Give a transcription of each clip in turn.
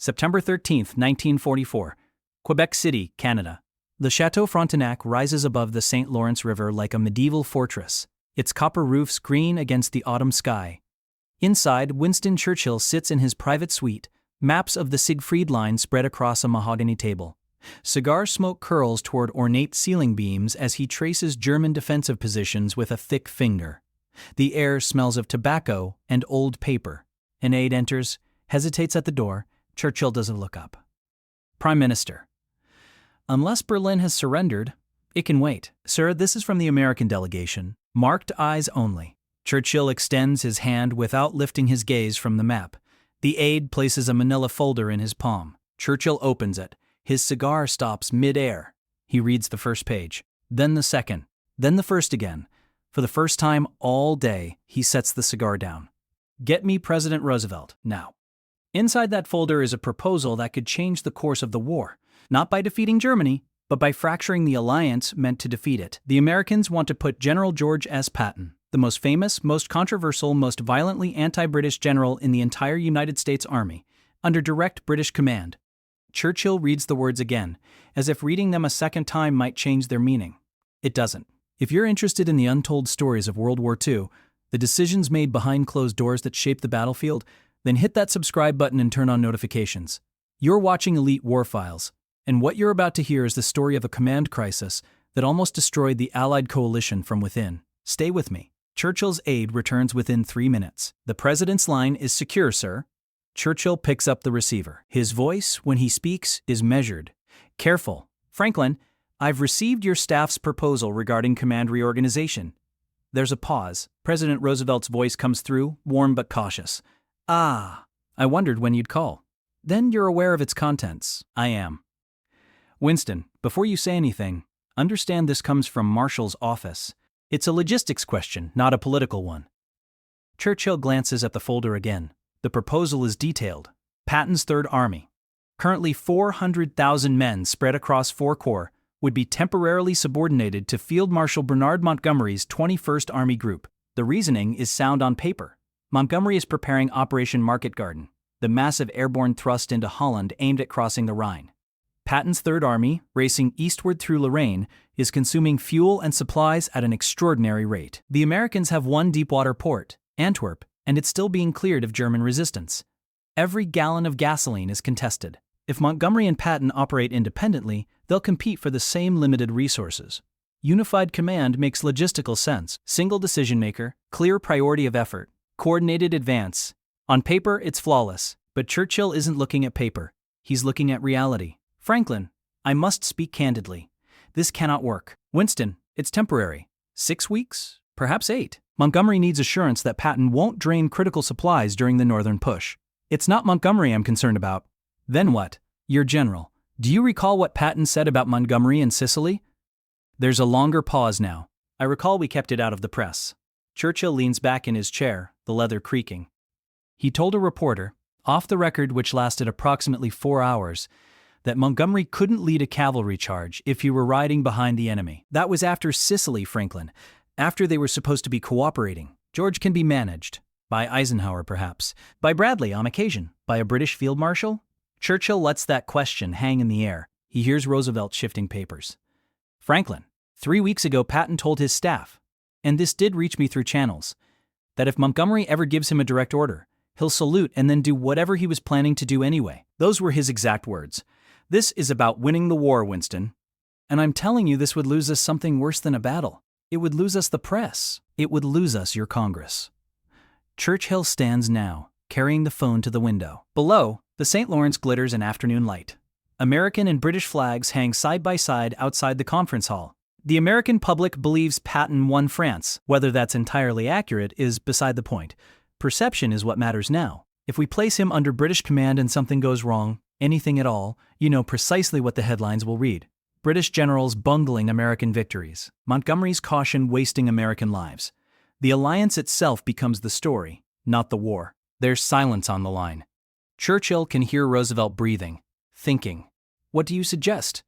September 13th, 1944. Quebec City, Canada. The Château Frontenac rises above the St. Lawrence River like a medieval fortress, its copper roofs green against the autumn sky. Inside, Winston Churchill sits in his private suite, maps of the Siegfried Line spread across a mahogany table. Cigar smoke curls toward ornate ceiling beams as he traces German defensive positions with a thick finger. The air smells of tobacco and old paper. An aide enters, hesitates at the door. Churchill doesn't look up. Prime Minister. Unless Berlin has surrendered, it can wait. Sir, this is from the American delegation. Marked eyes only. Churchill extends his hand without lifting his gaze from the map. The aide places a manila folder in his palm. Churchill opens it. His cigar stops mid-air. He reads the first page, then the second, then the first again. For the first time all day, he sets the cigar down. Get me President Roosevelt, now. Inside that folder is a proposal that could change the course of the war, not by defeating Germany, but by fracturing the alliance meant to defeat it. The Americans want to put General George S. Patton, the most famous, most controversial, most violently anti-British general in the entire United States Army, under direct British command. Churchill reads the words again, as if reading them a second time might change their meaning. It doesn't. If you're interested in the untold stories of World War II, the decisions made behind closed doors that shaped the battlefield, then hit that subscribe button and turn on notifications. You're watching Elite War Files, and what you're about to hear is the story of a command crisis that almost destroyed the Allied coalition from within. Stay with me. Churchill's aide returns within 3 minutes. The president's line is secure, sir. Churchill picks up the receiver. His voice, when he speaks, is measured. Careful. Franklin, I've received your staff's proposal regarding command reorganization. There's a pause. President Roosevelt's voice comes through, warm but cautious. Ah, I wondered when you'd call. Then you're aware of its contents. I am. Winston, before you say anything, understand this comes from Marshall's office. It's a logistics question, not a political one. Churchill glances at the folder again. The proposal is detailed. Patton's Third Army, currently 400,000 men spread across 4 corps, would be temporarily subordinated to Field Marshal Bernard Montgomery's 21st Army Group. The reasoning is sound on paper. Montgomery is preparing Operation Market Garden, the massive airborne thrust into Holland aimed at crossing the Rhine. Patton's Third Army, racing eastward through Lorraine, is consuming fuel and supplies at an extraordinary rate. The Americans have one deepwater port, Antwerp, and it's still being cleared of German resistance. Every gallon of gasoline is contested. If Montgomery and Patton operate independently, they'll compete for the same limited resources. Unified command makes logistical sense. Single decision-maker, clear priority of effort, coordinated advance. On paper, it's flawless, but Churchill isn't looking at paper. He's looking at reality. Franklin, I must speak candidly. This cannot work. Winston, it's temporary. 6 weeks? Perhaps 8. Montgomery needs assurance that Patton won't drain critical supplies during the northern push. It's not Montgomery I'm concerned about. Then what? Your general. Do you recall what Patton said about Montgomery and Sicily? There's a longer pause now. I recall we kept it out of the press. Churchill leans back in his chair, the leather creaking. He told a reporter, off the record which lasted approximately 4 hours, that Montgomery couldn't lead a cavalry charge if he were riding behind the enemy. That was after Sicily, Franklin, after they were supposed to be cooperating. George can be managed. By Eisenhower, perhaps. By Bradley, on occasion. By a British field marshal? Churchill lets that question hang in the air. He hears Roosevelt shifting papers. Franklin, 3 weeks ago Patton told his staff, and this did reach me through channels, that if Montgomery ever gives him a direct order, he'll salute and then do whatever he was planning to do anyway. Those were his exact words. This is about winning the war, Winston. And I'm telling you this would lose us something worse than a battle. It would lose us the press. It would lose us your Congress. Churchill stands now, carrying the phone to the window. Below, the St. Lawrence glitters in afternoon light. American and British flags hang side by side outside the conference hall. The American public believes Patton won France. Whether that's entirely accurate is beside the point. Perception is what matters now. If we place him under British command and something goes wrong, anything at all, you know precisely what the headlines will read. British generals bungling American victories. Montgomery's caution wasting American lives. The alliance itself becomes the story, not the war. There's silence on the line. Churchill can hear Roosevelt breathing, thinking. What do you suggest?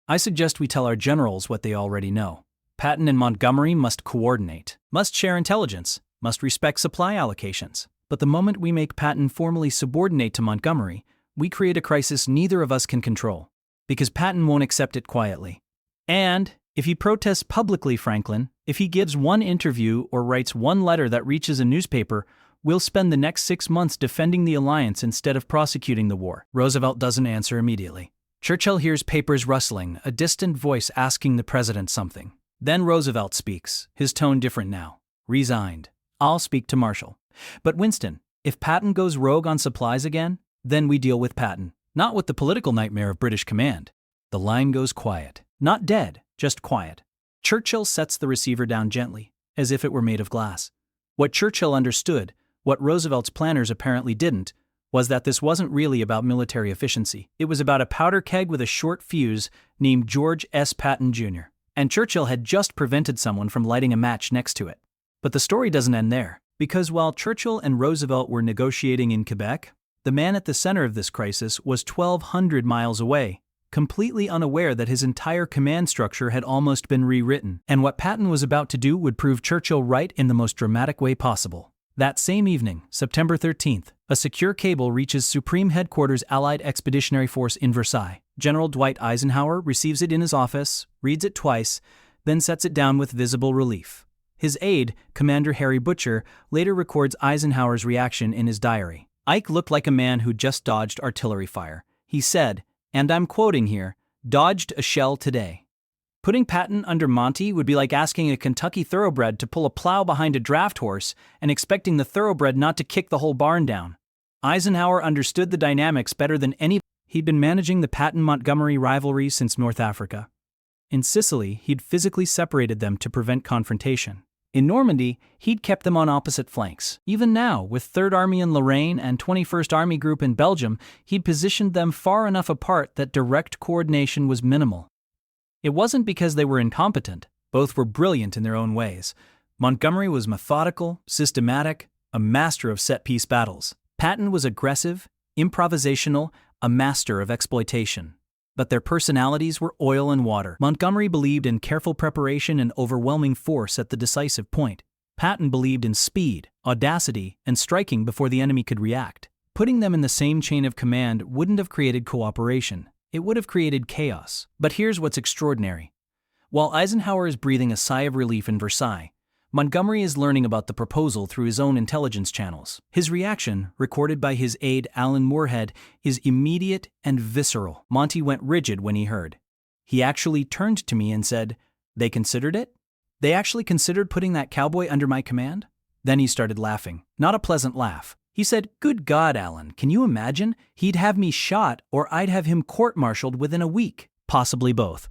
I suggest we tell our generals what they already know. Patton and Montgomery must coordinate, must share intelligence, must respect supply allocations. But the moment we make Patton formally subordinate to Montgomery, we create a crisis neither of us can control. Because Patton won't accept it quietly. And, if he protests publicly, Franklin, if he gives one interview or writes one letter that reaches a newspaper, we'll spend the next 6 months defending the alliance instead of prosecuting the war. Roosevelt doesn't answer immediately. Churchill hears papers rustling, a distant voice asking the president something. Then Roosevelt speaks, his tone different now. Resigned. I'll speak to Marshall. But Winston, if Patton goes rogue on supplies again, then we deal with Patton, not with the political nightmare of British command. The line goes quiet. Not dead, just quiet. Churchill sets the receiver down gently, as if it were made of glass. What Churchill understood, what Roosevelt's planners apparently didn't, was that this wasn't really about military efficiency. It was about a powder keg with a short fuse named George S. Patton, Jr. And Churchill had just prevented someone from lighting a match next to it. But the story doesn't end there, because while Churchill and Roosevelt were negotiating in Quebec, the man at the center of this crisis was 1,200 miles away, completely unaware that his entire command structure had almost been rewritten, and what Patton was about to do would prove Churchill right in the most dramatic way possible. That same evening, September 13th, a secure cable reaches Supreme Headquarters Allied Expeditionary Force in Versailles. General Dwight Eisenhower receives it in his office, reads it twice, then sets it down with visible relief. His aide, Commander Harry Butcher, later records Eisenhower's reaction in his diary. Ike looked like a man who just dodged artillery fire. He said, and I'm quoting here, "Dodged a shell today." Putting Patton under Monty would be like asking a Kentucky thoroughbred to pull a plow behind a draft horse and expecting the thoroughbred not to kick the whole barn down. Eisenhower understood the dynamics better than any. He'd been managing the Patton-Montgomery rivalry since North Africa. In Sicily, he'd physically separated them to prevent confrontation. In Normandy, he'd kept them on opposite flanks. Even now, with 3rd Army in Lorraine and 21st Army Group in Belgium, he'd positioned them far enough apart that direct coordination was minimal. It wasn't because they were incompetent. Both were brilliant in their own ways. Montgomery was methodical, systematic, a master of set-piece battles. Patton was aggressive, improvisational, a master of exploitation. But their personalities were oil and water. Montgomery believed in careful preparation and overwhelming force at the decisive point. Patton believed in speed, audacity, and striking before the enemy could react. Putting them in the same chain of command wouldn't have created cooperation. It would have created chaos. But here's what's extraordinary. While Eisenhower is breathing a sigh of relief in Versailles, Montgomery is learning about the proposal through his own intelligence channels. His reaction, recorded by his aide Alan Moorhead, is immediate and visceral. Monty went rigid when he heard. He actually turned to me and said, "They considered it? They actually considered putting that cowboy under my command?" Then he started laughing. Not a pleasant laugh. He said, "Good God, Alan, can you imagine? He'd have me shot or I'd have him court-martialed within a week." Possibly both.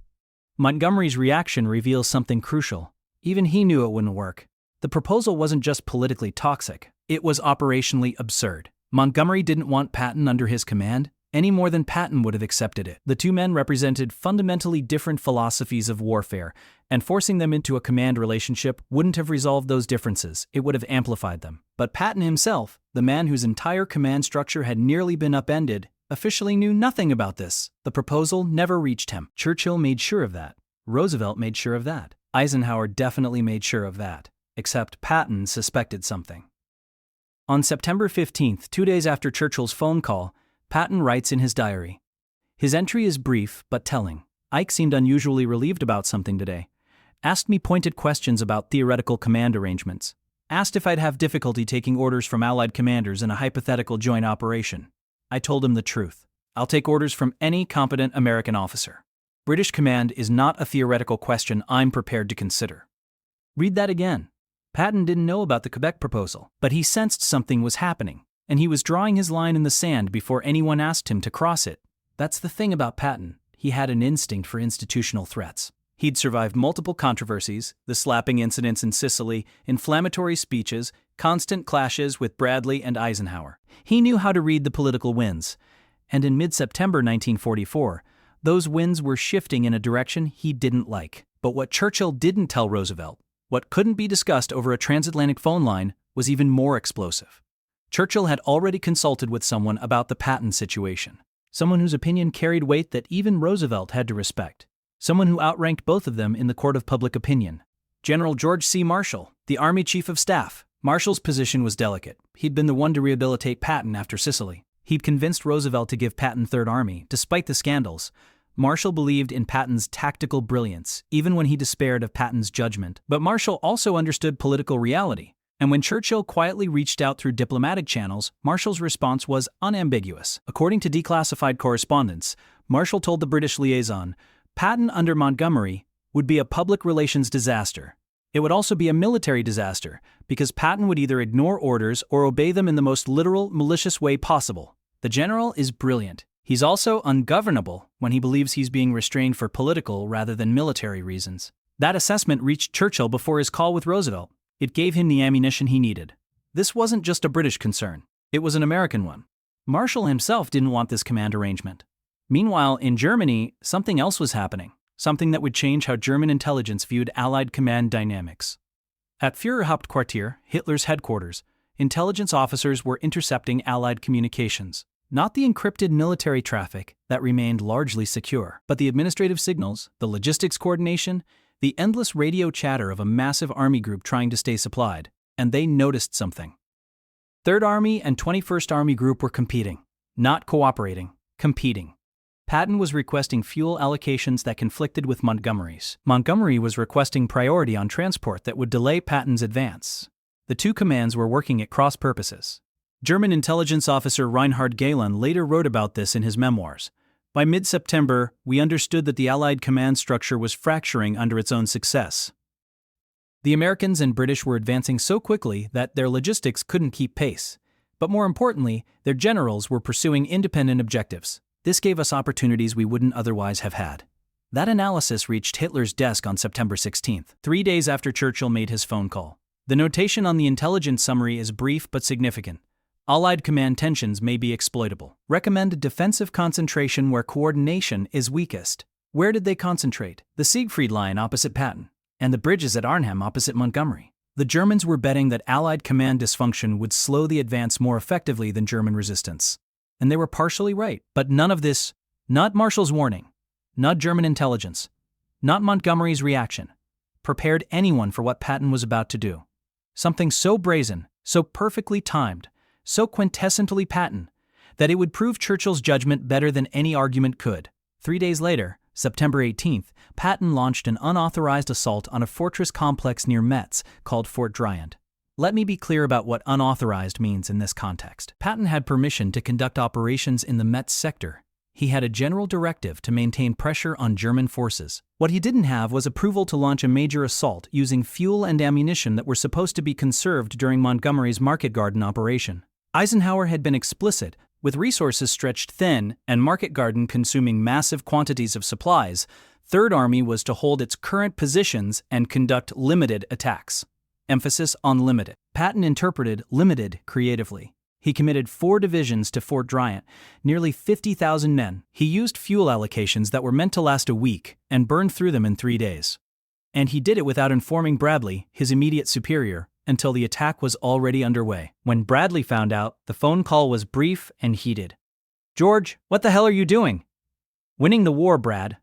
Montgomery's reaction reveals something crucial. Even he knew it wouldn't work. The proposal wasn't just politically toxic, it was operationally absurd. Montgomery didn't want Patton under his command, any more than Patton would have accepted it. The two men represented fundamentally different philosophies of warfare, and forcing them into a command relationship wouldn't have resolved those differences, it would have amplified them. But Patton himself, the man whose entire command structure had nearly been upended, officially knew nothing about this. The proposal never reached him. Churchill made sure of that. Roosevelt made sure of that. Eisenhower definitely made sure of that. Except Patton suspected something. On September 15th, 2 days after Churchill's phone call, Patton writes in his diary. His entry is brief but telling. Ike seemed unusually relieved about something today. Asked me pointed questions about theoretical command arrangements. Asked if I'd have difficulty taking orders from Allied commanders in a hypothetical joint operation. I told him the truth. I'll take orders from any competent American officer. British command is not a theoretical question I'm prepared to consider. Read that again. Patton didn't know about the Quebec proposal, but he sensed something was happening, and he was drawing his line in the sand before anyone asked him to cross it. That's the thing about Patton. He had an instinct for institutional threats. He'd survived multiple controversies, the slapping incidents in Sicily, inflammatory speeches, constant clashes with Bradley and Eisenhower. He knew how to read the political winds, and in mid-September 1944, those winds were shifting in a direction he didn't like. But what Churchill didn't tell Roosevelt, what couldn't be discussed over a transatlantic phone line, was even more explosive. Churchill had already consulted with someone about the Patton situation, someone whose opinion carried weight that even Roosevelt had to respect, someone who outranked both of them in the court of public opinion. General George C. Marshall, the Army Chief of Staff. Marshall's position was delicate. He'd been the one to rehabilitate Patton after Sicily. He'd convinced Roosevelt to give Patton Third Army, despite the scandals. Marshall believed in Patton's tactical brilliance, even when he despaired of Patton's judgment. But Marshall also understood political reality. And when Churchill quietly reached out through diplomatic channels, Marshall's response was unambiguous. According to declassified correspondence, Marshall told the British liaison, Patton under Montgomery would be a public relations disaster. It would also be a military disaster, because Patton would either ignore orders or obey them in the most literal, malicious way possible. The general is brilliant. He's also ungovernable when he believes he's being restrained for political rather than military reasons. That assessment reached Churchill before his call with Roosevelt. It gave him the ammunition he needed. This wasn't just a British concern. It was an American one. Marshall himself didn't want this command arrangement. Meanwhile, in Germany, something else was happening. Something that would change how German intelligence viewed Allied command dynamics. At Führerhauptquartier, Hitler's headquarters, intelligence officers were intercepting Allied communications. Not the encrypted military traffic that remained largely secure, but the administrative signals, the logistics coordination, the endless radio chatter of a massive army group trying to stay supplied. And they noticed something. Third Army and 21st Army Group were competing. Not cooperating, competing. Patton was requesting fuel allocations that conflicted with Montgomery's. Montgomery was requesting priority on transport that would delay Patton's advance. The two commands were working at cross purposes. German intelligence officer Reinhard Gehlen later wrote about this in his memoirs. By mid-September, we understood that the Allied command structure was fracturing under its own success. The Americans and British were advancing so quickly that their logistics couldn't keep pace. But more importantly, their generals were pursuing independent objectives. This gave us opportunities we wouldn't otherwise have had. That analysis reached Hitler's desk on September 16th, 3 days after Churchill made his phone call. The notation on the intelligence summary is brief but significant. Allied command tensions may be exploitable. Recommend a defensive concentration where coordination is weakest. Where did they concentrate? The Siegfried Line opposite Patton, and the bridges at Arnhem opposite Montgomery. The Germans were betting that Allied command dysfunction would slow the advance more effectively than German resistance. And they were partially right. But none of this, not Marshall's warning, not German intelligence, not Montgomery's reaction, prepared anyone for what Patton was about to do. Something so brazen, so perfectly timed, so quintessentially Patton, that it would prove Churchill's judgment better than any argument could. 3 days later, September 18th, Patton launched an unauthorized assault on a fortress complex near Metz called Fort Dryant. Let me be clear about what unauthorized means in this context. Patton had permission to conduct operations in the Metz sector. He had a general directive to maintain pressure on German forces. What he didn't have was approval to launch a major assault using fuel and ammunition that were supposed to be conserved during Montgomery's Market Garden operation. Eisenhower had been explicit, with resources stretched thin and Market Garden consuming massive quantities of supplies. Third Army was to hold its current positions and conduct limited attacks. Emphasis on limited. Patton interpreted limited creatively. He committed 4 divisions to Fort Dryant, nearly 50,000 men. He used fuel allocations that were meant to last a week and burned through them in 3 days. And he did it without informing Bradley, his immediate superior, until the attack was already underway. When Bradley found out, the phone call was brief and heated. "George, what the hell are you doing?" "Winning the war, Brad."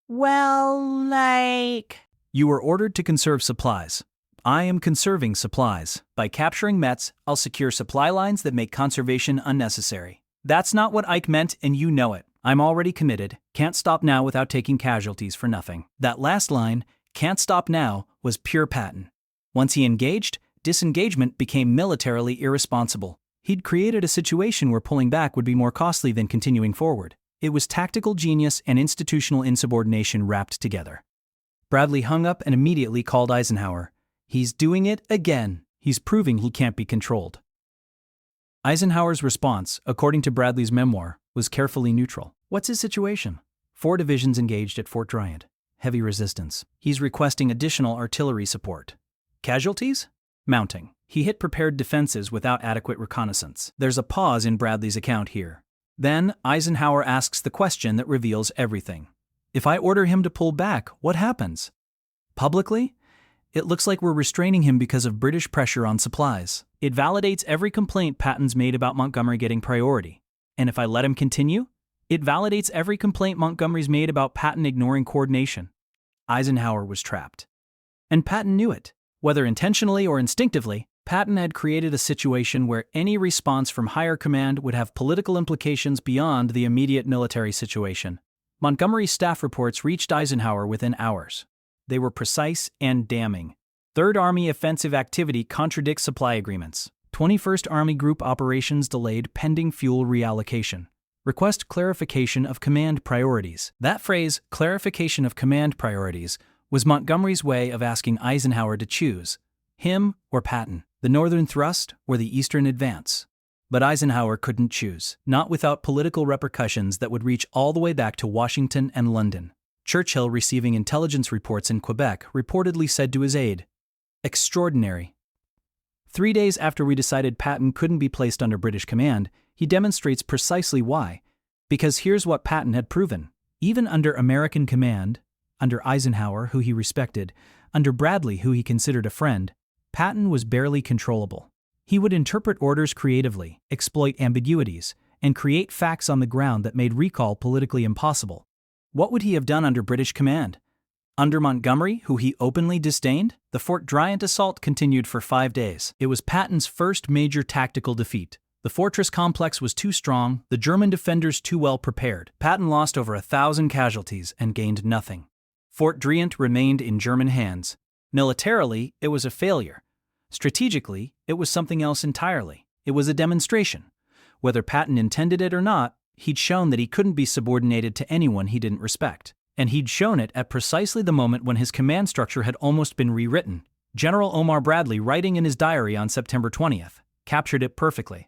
"Well, like..." "You were ordered to conserve supplies." "I am conserving supplies. By capturing Metz, I'll secure supply lines that make conservation unnecessary." "That's not what Ike meant, and you know it. I'm already committed. Can't stop now without taking casualties for nothing." That last line, "can't stop now," was pure Patton. Once he engaged, disengagement became militarily irresponsible. He'd created a situation where pulling back would be more costly than continuing forward. It was tactical genius and institutional insubordination wrapped together. Bradley hung up and immediately called Eisenhower. "He's doing it again. He's proving he can't be controlled." Eisenhower's response, according to Bradley's memoir, was carefully neutral. What's his situation? 4 divisions engaged at Fort Dryant. Heavy resistance. He's requesting additional artillery support. Casualties? Mounting. He hit prepared defenses without adequate reconnaissance. There's a pause in Bradley's account here. Then, Eisenhower asks the question that reveals everything. If I order him to pull back, what happens? Publicly, it looks like we're restraining him because of British pressure on supplies. It validates every complaint Patton's made about Montgomery getting priority. And if I let him continue, it validates every complaint Montgomery's made about Patton ignoring coordination. Eisenhower was trapped. And Patton knew it. Whether intentionally or instinctively, Patton had created a situation where any response from higher command would have political implications beyond the immediate military situation. Montgomery's staff reports reached Eisenhower within hours. They were precise and damning. Third Army offensive activity contradicts supply agreements. 21st Army Group operations delayed pending fuel reallocation. Request clarification of command priorities. That phrase, clarification of command priorities, was Montgomery's way of asking Eisenhower to choose him or Patton, the northern thrust or the eastern advance. But Eisenhower couldn't choose, not without political repercussions that would reach all the way back to Washington and London. Churchill, receiving intelligence reports in Quebec, reportedly said to his aide, "Extraordinary." 3 days after we decided Patton couldn't be placed under British command, he demonstrates precisely why. Because here's what Patton had proven. Even under American command, under Eisenhower, who he respected, under Bradley, who he considered a friend, Patton was barely controllable. He would interpret orders creatively, exploit ambiguities, and create facts on the ground that made recall politically impossible. What would he have done under British command? Under Montgomery, who he openly disdained, the Fort Bryant assault continued for 5 days. It was Patton's first major tactical defeat. The fortress complex was too strong, the German defenders too well prepared. Patton lost over 1,000 casualties and gained nothing. Fort Bryant remained in German hands. Militarily, it was a failure. Strategically, it was something else entirely. It was a demonstration. Whether Patton intended it or not, he'd shown that he couldn't be subordinated to anyone he didn't respect. And he'd shown it at precisely the moment when his command structure had almost been rewritten. General Omar Bradley, writing in his diary on September 20th, captured it perfectly.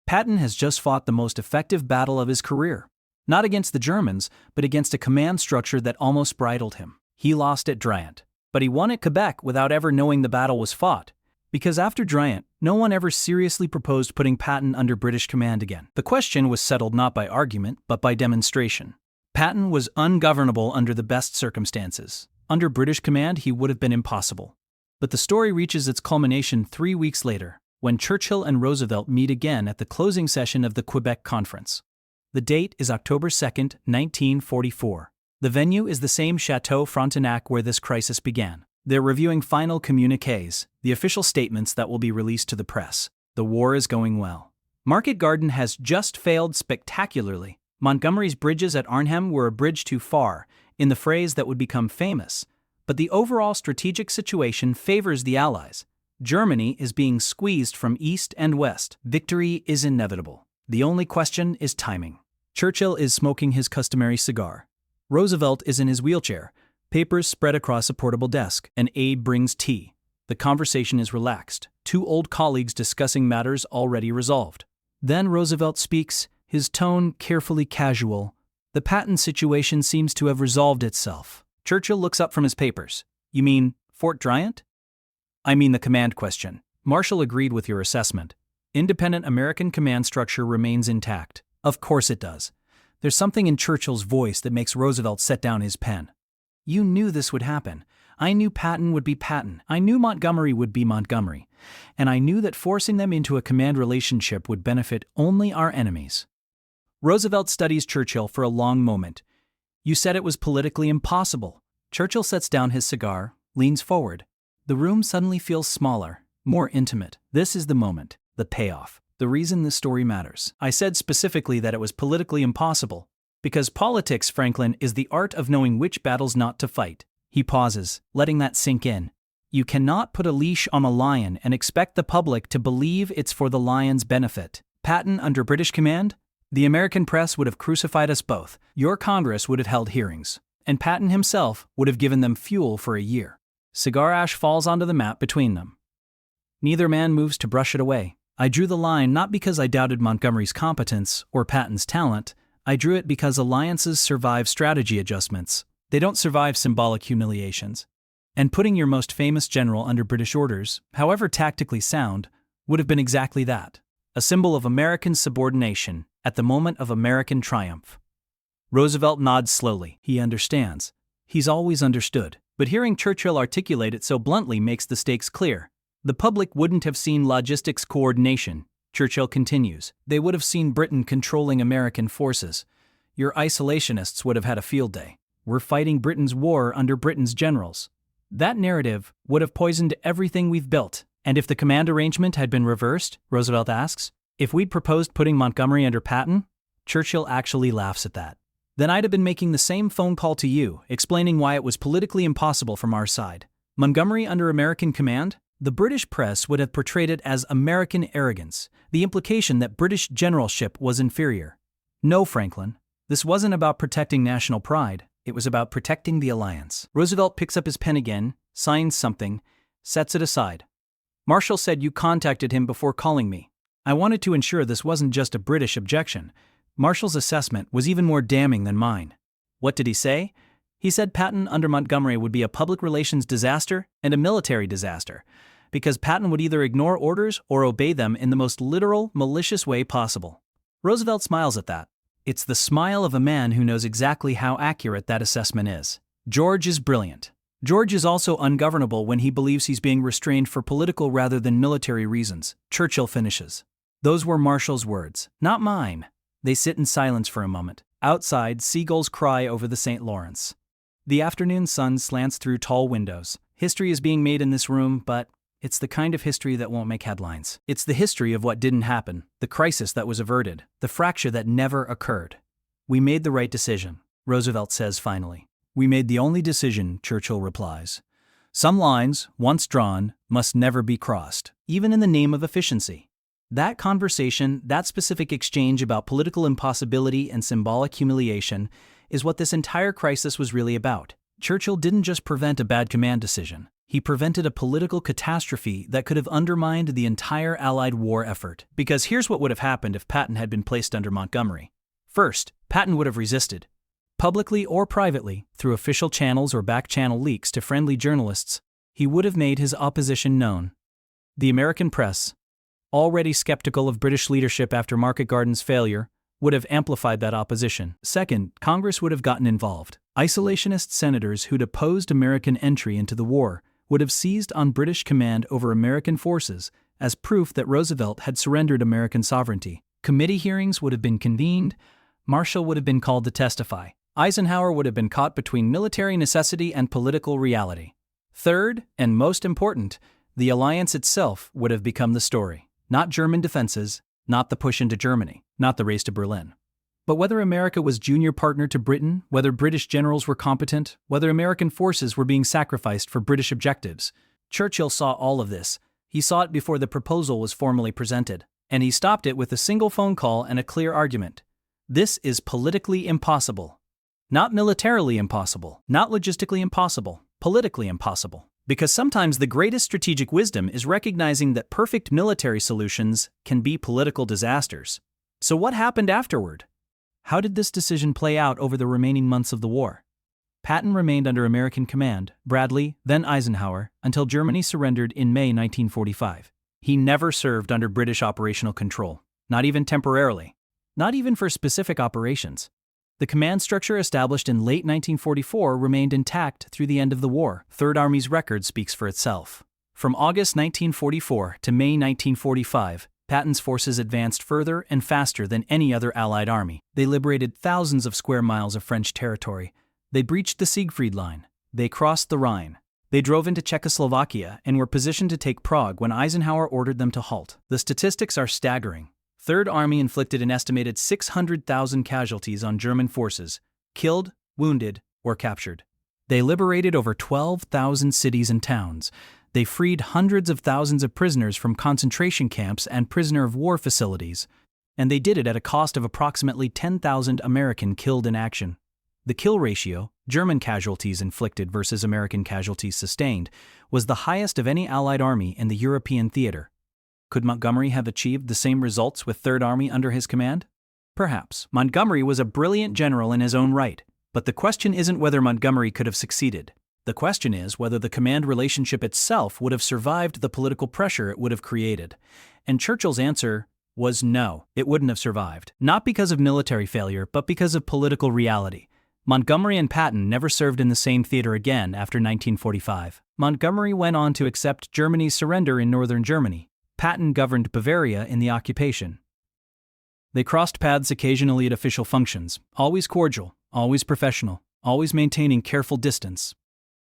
Patton has just fought the most effective battle of his career. Not against the Germans, but against a command structure that almost bridled him. He lost at Bryant. But he won at Quebec without ever knowing the battle was fought. Because after Bryant, no one ever seriously proposed putting Patton under British command again. The question was settled not by argument, but by demonstration. Patton was ungovernable under the best circumstances. Under British command, he would have been impossible. But the story reaches its culmination 3 weeks later, when Churchill and Roosevelt meet again at the closing session of the Quebec Conference. The date is October 2, 1944. The venue is the same Chateau Frontenac where this crisis began. They're reviewing final communiques, the official statements that will be released to the press. The war is going well. Market Garden has just failed spectacularly. Montgomery's bridges at Arnhem were a bridge too far, in the phrase that would become famous. But the overall strategic situation favors the Allies. Germany is being squeezed from east and west. Victory is inevitable. The only question is timing. Churchill is smoking his customary cigar. Roosevelt is in his wheelchair, papers spread across a portable desk. An aide brings tea. The conversation is relaxed, two old colleagues discussing matters already resolved. Then Roosevelt speaks, his tone carefully casual. The Patton situation seems to have resolved itself. Churchill looks up from his papers. You mean Fort Bryant? I mean the command question. Marshall agreed with your assessment. Independent American command structure remains intact. Of course it does. There's something in Churchill's voice that makes Roosevelt set down his pen. You knew this would happen. I knew Patton would be Patton. I knew Montgomery would be Montgomery. And I knew that forcing them into a command relationship would benefit only our enemies. Roosevelt studies Churchill for a long moment. You said it was politically impossible. Churchill sets down his cigar, leans forward. The room suddenly feels smaller, more intimate. This is the moment, the payoff. The reason this story matters. I said specifically that it was politically impossible. Because politics, Franklin, is the art of knowing which battles not to fight. He pauses, letting that sink in. You cannot put a leash on a lion and expect the public to believe it's for the lion's benefit. Patton under British command? The American press would have crucified us both. Your Congress would have held hearings. And Patton himself would have given them fuel for a year. Cigar ash falls onto the mat between them. Neither man moves to brush it away. I drew the line not because I doubted Montgomery's competence or Patton's talent. I drew it because alliances survive strategy adjustments. They don't survive symbolic humiliations. And putting your most famous general under British orders, however tactically sound, would have been exactly that. A symbol of American subordination at the moment of American triumph. Roosevelt nods slowly. He understands. He's always understood. But hearing Churchill articulate it so bluntly makes the stakes clear. The public wouldn't have seen logistics coordination, Churchill continues. They would have seen Britain controlling American forces. Your isolationists would have had a field day. We're fighting Britain's war under Britain's generals. That narrative would have poisoned everything we've built. And if the command arrangement had been reversed, Roosevelt asks, if we'd proposed putting Montgomery under Patton? Churchill actually laughs at that. Then I'd have been making the same phone call to you, explaining why it was politically impossible from our side. Montgomery under American command? The British press would have portrayed it as American arrogance, the implication that British generalship was inferior. No, Franklin. This wasn't about protecting national pride, it was about protecting the alliance. Roosevelt picks up his pen again, signs something, sets it aside. Marshall said you contacted him before calling me. I wanted to ensure this wasn't just a British objection. Marshall's assessment was even more damning than mine. What did he say? He said Patton under Montgomery would be a public relations disaster and a military disaster, because Patton would either ignore orders or obey them in the most literal, malicious way possible. Roosevelt smiles at that. It's the smile of a man who knows exactly how accurate that assessment is. George is brilliant. George is also ungovernable when he believes he's being restrained for political rather than military reasons, Churchill finishes. Those were Marshall's words, not mine. They sit in silence for a moment. Outside, seagulls cry over the St. Lawrence. The afternoon sun slants through tall windows. History is being made in this room, but it's the kind of history that won't make headlines. It's the history of what didn't happen, the crisis that was averted, the fracture that never occurred. We made the right decision, Roosevelt says finally. We made the only decision, Churchill replies. Some lines, once drawn, must never be crossed, even in the name of efficiency. That conversation, that specific exchange about political impossibility and symbolic humiliation, is what this entire crisis was really about. Churchill didn't just prevent a bad command decision. He prevented a political catastrophe that could have undermined the entire Allied war effort. Because here's what would have happened if Patton had been placed under Montgomery. First, Patton would have resisted. Publicly or privately, through official channels or back-channel leaks to friendly journalists, he would have made his opposition known. The American press, already skeptical of British leadership after Market Garden's failure, would have amplified that opposition. Second, Congress would have gotten involved. Isolationist senators who'd opposed American entry into the war would have seized on British command over American forces as proof that Roosevelt had surrendered American sovereignty. Committee hearings would have been convened. Marshall would have been called to testify. Eisenhower would have been caught between military necessity and political reality. Third, and most important, the alliance itself would have become the story. Not German defenses, not the push into Germany, not the race to Berlin. But whether America was junior partner to Britain, whether British generals were competent, whether American forces were being sacrificed for British objectives, Churchill saw all of this. He saw it before the proposal was formally presented. And he stopped it with a single phone call and a clear argument. This is politically impossible. Not militarily impossible, not logistically impossible, politically impossible. Because sometimes the greatest strategic wisdom is recognizing that perfect military solutions can be political disasters. So what happened afterward? How did this decision play out over the remaining months of the war? Patton remained under American command, Bradley, then Eisenhower, until Germany surrendered in May 1945. He never served under British operational control, not even temporarily, not even for specific operations. The command structure established in late 1944 remained intact through the end of the war. Third Army's record speaks for itself. From August 1944 to May 1945, Patton's forces advanced further and faster than any other Allied army. They liberated thousands of square miles of French territory. They breached the Siegfried Line. They crossed the Rhine. They drove into Czechoslovakia and were positioned to take Prague when Eisenhower ordered them to halt. The statistics are staggering. Third Army inflicted an estimated 600,000 casualties on German forces, killed, wounded, or captured. They liberated over 12,000 cities and towns. They freed hundreds of thousands of prisoners from concentration camps and prisoner of war facilities. And they did it at a cost of approximately 10,000 American killed in action. The kill ratio, German casualties inflicted versus American casualties sustained, was the highest of any Allied army in the European theater. Could Montgomery have achieved the same results with Third Army under his command? Perhaps. Montgomery was a brilliant general in his own right, but the question isn't whether Montgomery could have succeeded. The question is whether the command relationship itself would have survived the political pressure it would have created. And Churchill's answer was no, it wouldn't have survived. Not because of military failure, but because of political reality. Montgomery and Patton never served in the same theater again after 1945. Montgomery went on to accept Germany's surrender in northern Germany. Patton governed Bavaria in the occupation. They crossed paths occasionally at official functions, always cordial, always professional, always maintaining careful distance.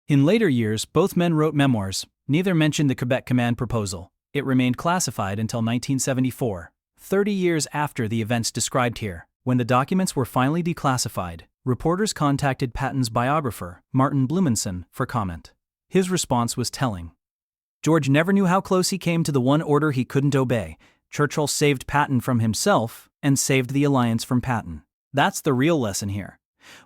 In later years, both men wrote memoirs, Neither mentioned the Quebec Command proposal. It remained classified until 1974, 30 years after the events described here. When the documents were finally declassified, reporters contacted Patton's biographer, Martin Blumenson, for comment. His response was telling. George never knew how close he came to the one order he couldn't obey. Churchill saved Patton from himself and saved the alliance from Patton. That's the real lesson here.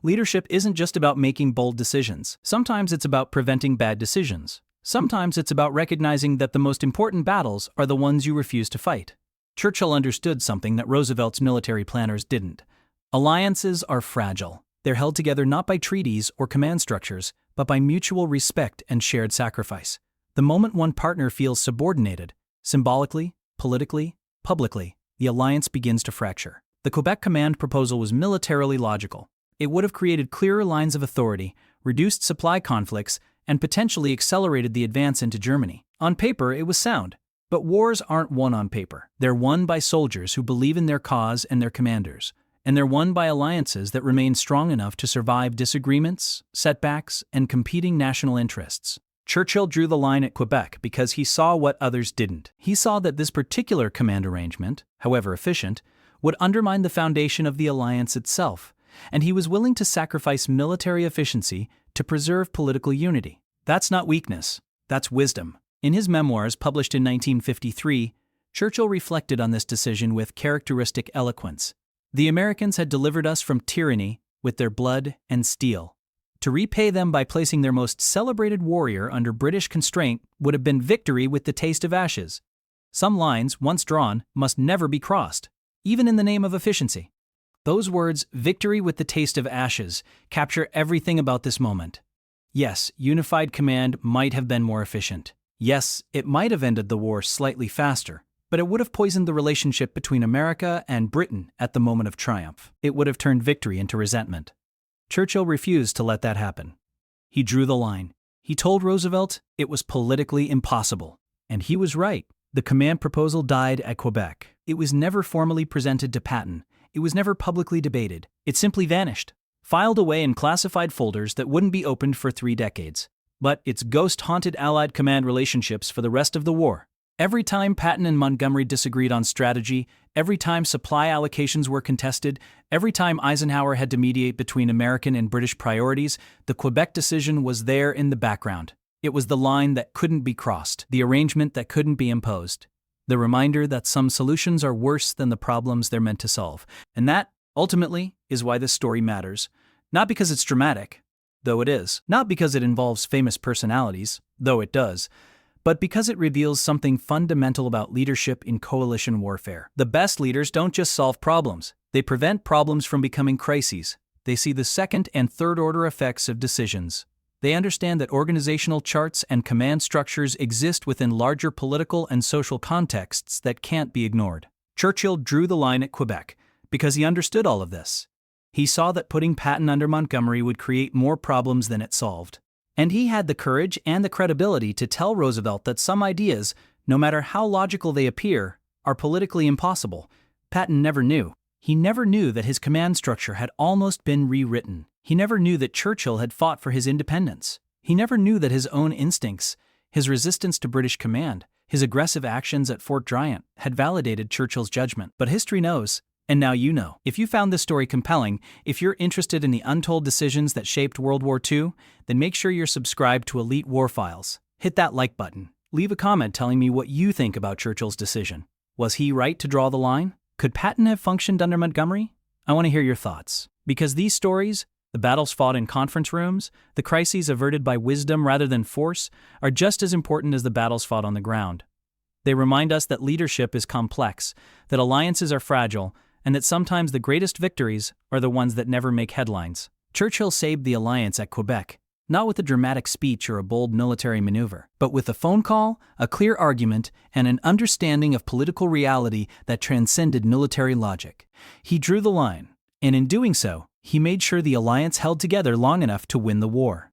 Leadership isn't just about making bold decisions. Sometimes it's about preventing bad decisions. Sometimes it's about recognizing that the most important battles are the ones you refuse to fight. Churchill understood something that Roosevelt's military planners didn't. Alliances are fragile. They're held together not by treaties or command structures, but by mutual respect and shared sacrifice. The moment one partner feels subordinated, symbolically, politically, publicly, the alliance begins to fracture. The Quebec Command proposal was militarily logical. It would have created clearer lines of authority, reduced supply conflicts, and potentially accelerated the advance into Germany. On paper, it was sound. But wars aren't won on paper. They're won by soldiers who believe in their cause and their commanders. And they're won by alliances that remain strong enough to survive disagreements, setbacks, and competing national interests. Churchill drew the line at Quebec because he saw what others didn't. He saw that this particular command arrangement, however efficient, would undermine the foundation of the alliance itself, and he was willing to sacrifice military efficiency to preserve political unity. That's not weakness, that's wisdom. In his memoirs published in 1953, Churchill reflected on this decision with characteristic eloquence. The Americans had delivered us from tyranny with their blood and steel. To repay them by placing their most celebrated warrior under British constraint would have been victory with the taste of ashes. Some lines, once drawn, must never be crossed, even in the name of efficiency. Those words, victory with the taste of ashes, capture everything about this moment. Yes, unified command might have been more efficient. Yes, it might have ended the war slightly faster, but it would have poisoned the relationship between America and Britain at the moment of triumph. It would have turned victory into resentment. Churchill refused to let that happen. He drew the line. He told Roosevelt it was politically impossible. And he was right. The command proposal died at Quebec. It was never formally presented to Patton. It was never publicly debated. It simply vanished, filed away in classified folders that wouldn't be opened for 3 decades. But its ghost-haunted Allied command relationships for the rest of the war. Every time Patton and Montgomery disagreed on strategy, every time supply allocations were contested, every time Eisenhower had to mediate between American and British priorities, the Quebec decision was there in the background. It was the line that couldn't be crossed, the arrangement that couldn't be imposed, the reminder that some solutions are worse than the problems they're meant to solve. And that, ultimately, is why this story matters. Not because it's dramatic, though it is. Not because it involves famous personalities, though it does. But because it reveals something fundamental about leadership in coalition warfare. The best leaders don't just solve problems. They prevent problems from becoming crises. They see the second and third order effects of decisions. They understand that organizational charts and command structures exist within larger political and social contexts that can't be ignored. Churchill drew the line at Quebec because he understood all of this. He saw that putting Patton under Montgomery would create more problems than it solved. And he had the courage and the credibility to tell Roosevelt that some ideas, no matter how logical they appear, are politically impossible. Patton never knew. He never knew that his command structure had almost been rewritten. He never knew that Churchill had fought for his independence. He never knew that his own instincts, his resistance to British command, his aggressive actions at Fort Bryant had validated Churchill's judgment. But history knows. And now you know. If you found this story compelling, if you're interested in the untold decisions that shaped World War II, then make sure you're subscribed to Elite War Files. Hit that like button. Leave a comment telling me what you think about Churchill's decision. Was he right to draw the line? Could Patton have functioned under Montgomery? I want to hear your thoughts. Because these stories, the battles fought in conference rooms, the crises averted by wisdom rather than force, are just as important as the battles fought on the ground. They remind us that leadership is complex, that alliances are fragile, and that sometimes the greatest victories are the ones that never make headlines. Churchill saved the alliance at Quebec, not with a dramatic speech or a bold military maneuver, but with a phone call, a clear argument, and an understanding of political reality that transcended military logic. He drew the line, and in doing so, he made sure the alliance held together long enough to win the war.